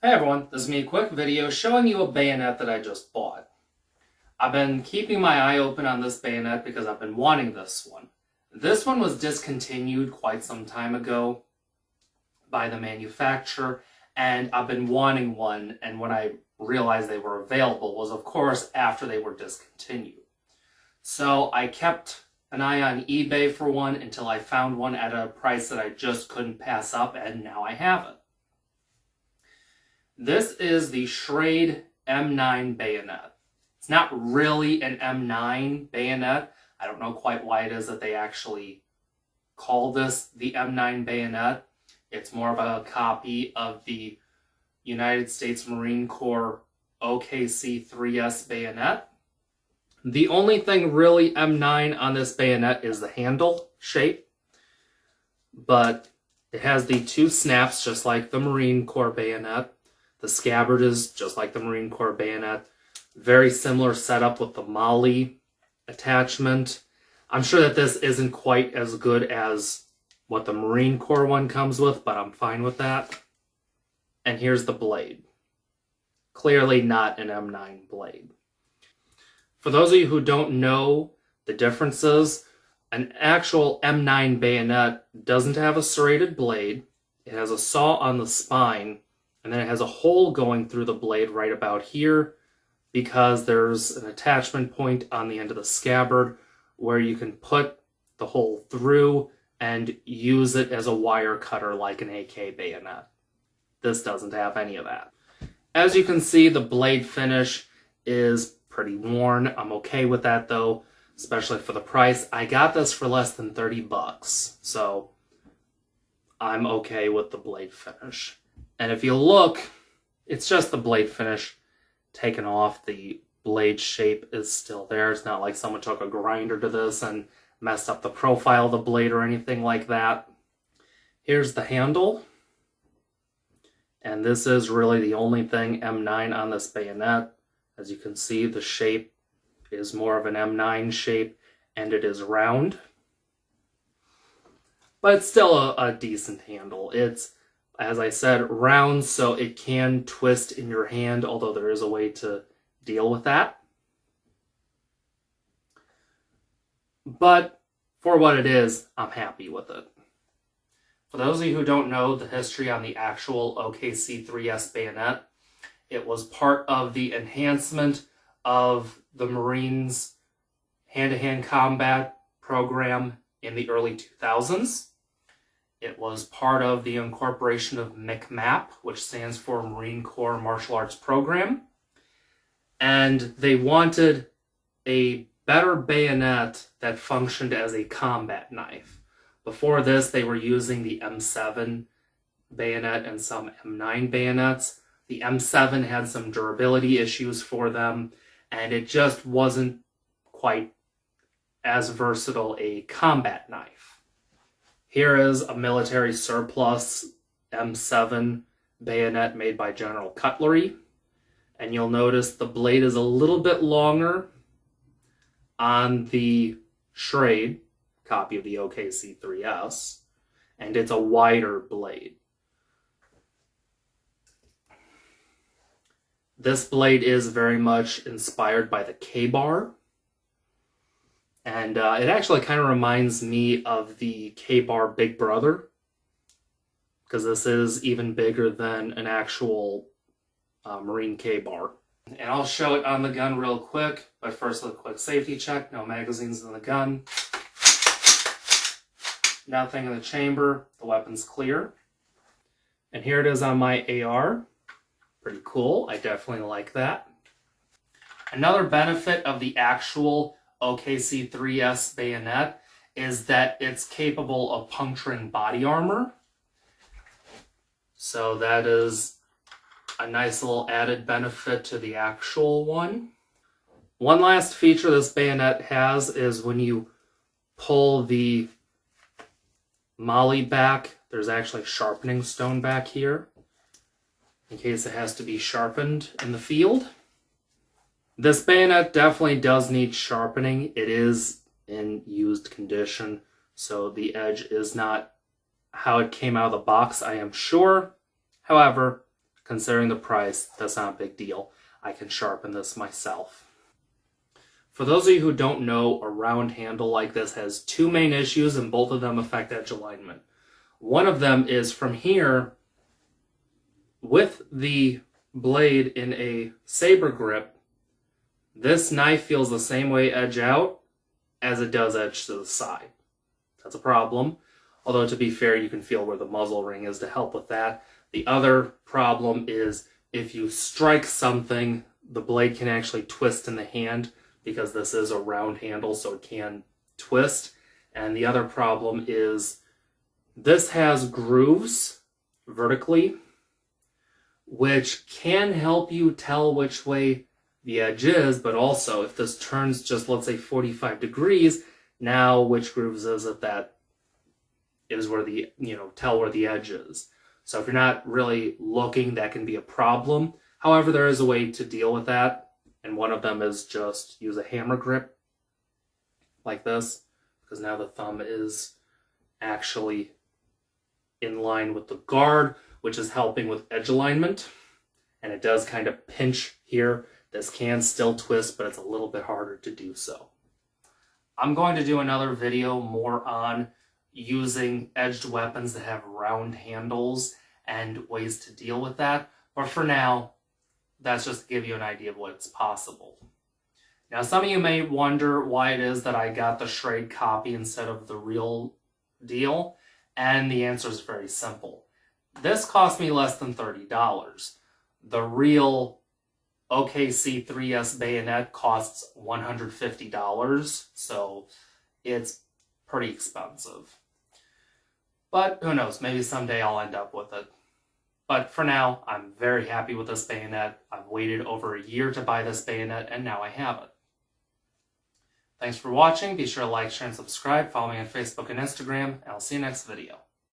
Hey everyone, this is me, a quick video showing you a bayonet that I just bought. I've been keeping my eye open on this bayonet because I've been wanting this one. This one was discontinued quite some time ago by the manufacturer, and I've been wanting one, and when I realized they were available was, of course, after they were discontinued. So I kept an eye on eBay for one until I found one at a price that I just couldn't pass up, and now I have it. This is the Schrade M9 Bayonet. It's not really an M9 bayonet. I don't know quite why it is that they actually call this the M9 Bayonet. It's more of a copy of the United States Marine Corps OKC-3S bayonet. The only thing really M9 on this bayonet is the handle shape, but it has the two snaps just like the Marine Corps bayonet. The scabbard is just like the Marine Corps bayonet. Very similar setup with the MOLLE attachment. I'm sure that this isn't quite as good as what the Marine Corps one comes with, but I'm fine with that. And here's the blade. Clearly not an M9 blade. For those of you who don't know the differences, an actual M9 bayonet doesn't have a serrated blade. It has a saw on the spine, and then it has a hole going through the blade right about here because there's an attachment point on the end of the scabbard where you can put the hole through and use it as a wire cutter like an AK bayonet. This doesn't have any of that. As you can see, the blade finish is pretty worn. I'm okay with that though, especially for the price. I got this for less than 30 bucks, so I'm okay with the blade finish. And if you look, it's just the blade finish taken off. The blade shape is still there. It's not like someone took a grinder to this and messed up the profile of the blade or anything like that. Here's the handle. And this is really the only thing M9 on this bayonet. As you can see, the shape is more of an M9 shape, and it is round. But it's still a decent handle. It's, as I said, round, so it can twist in your hand, although there is a way to deal with that. But for what it is, I'm happy with it. For those of you who don't know the history on the actual OKC-3S bayonet, it was part of the enhancement of the Marines' hand-to-hand combat program in the early 2000s. It was part of the incorporation of MCMAP, which stands for Marine Corps Martial Arts Program. And they wanted a better bayonet that functioned as a combat knife. Before this, they were using the M7 bayonet and some M9 bayonets. The M7 had some durability issues for them, and it just wasn't quite as versatile a combat knife. Here is a military surplus M7 bayonet made by General Cutlery. And you'll notice the blade is a little bit longer on the Schrade copy of the OKC-3S, and it's a wider blade. This blade is very much inspired by the K-bar. And it actually kind of reminds me of the K-bar Big Brother, because this is even bigger than an actual Marine K-bar. And I'll show it on the gun real quick, but first a quick safety check. No magazines in the gun. Nothing in the chamber. The weapon's clear. And here it is on my AR. Pretty cool. I definitely like that. Another benefit of the actual OKC-3S bayonet is that it's capable of puncturing body armor. So that is a nice little added benefit to the actual one. One last feature this bayonet has is when you pull the MOLLE back, there's actually Sharpening Stone back here in case it has to be sharpened in the field. This bayonet definitely does need sharpening. It is in used condition, so the edge is not how it came out of the box, I am sure. However, considering the price, that's not a big deal. I can sharpen this myself. For those of you who don't know, a round handle like this has two main issues, and both of them affect edge alignment. One of them is from here, with the blade in a saber grip, this knife feels the same way edge out as it does edge to the side. That's a problem. Although, to be fair, you can feel where the muzzle ring is to help with that. The other problem is if you strike something, the blade can actually twist in the hand because this is a round handle, so it can twist. And the other problem is this has grooves vertically, which can help you tell which way the edge is, but also if this turns just, let's say, 45 degrees, now which grooves is it that is where the, tell where the edge is. So if you're not really looking, that can be a problem. However, there is a way to deal with that, and one of them is just use a hammer grip like this, because now the thumb is actually in line with the guard, which is helping with edge alignment, and it does kind of pinch here. This can still twist, but it's a little bit harder to do so. I'm going to do another video more on using edged weapons that have round handles and ways to deal with that. But for now, that's just to give you an idea of what's possible. Now, some of you may wonder why it is that I got the Schrade copy instead of the real deal, and the answer is very simple. This cost me less than $30. The real OKC 3S bayonet costs $150, so it's pretty expensive. But who knows, maybe someday I'll end up with it. But for now, I'm very happy with this bayonet. I've waited over a year to buy this bayonet, and now I have it. Thanks for watching. Be sure to like, share, and subscribe. Follow me on Facebook and Instagram, and I'll see you next video.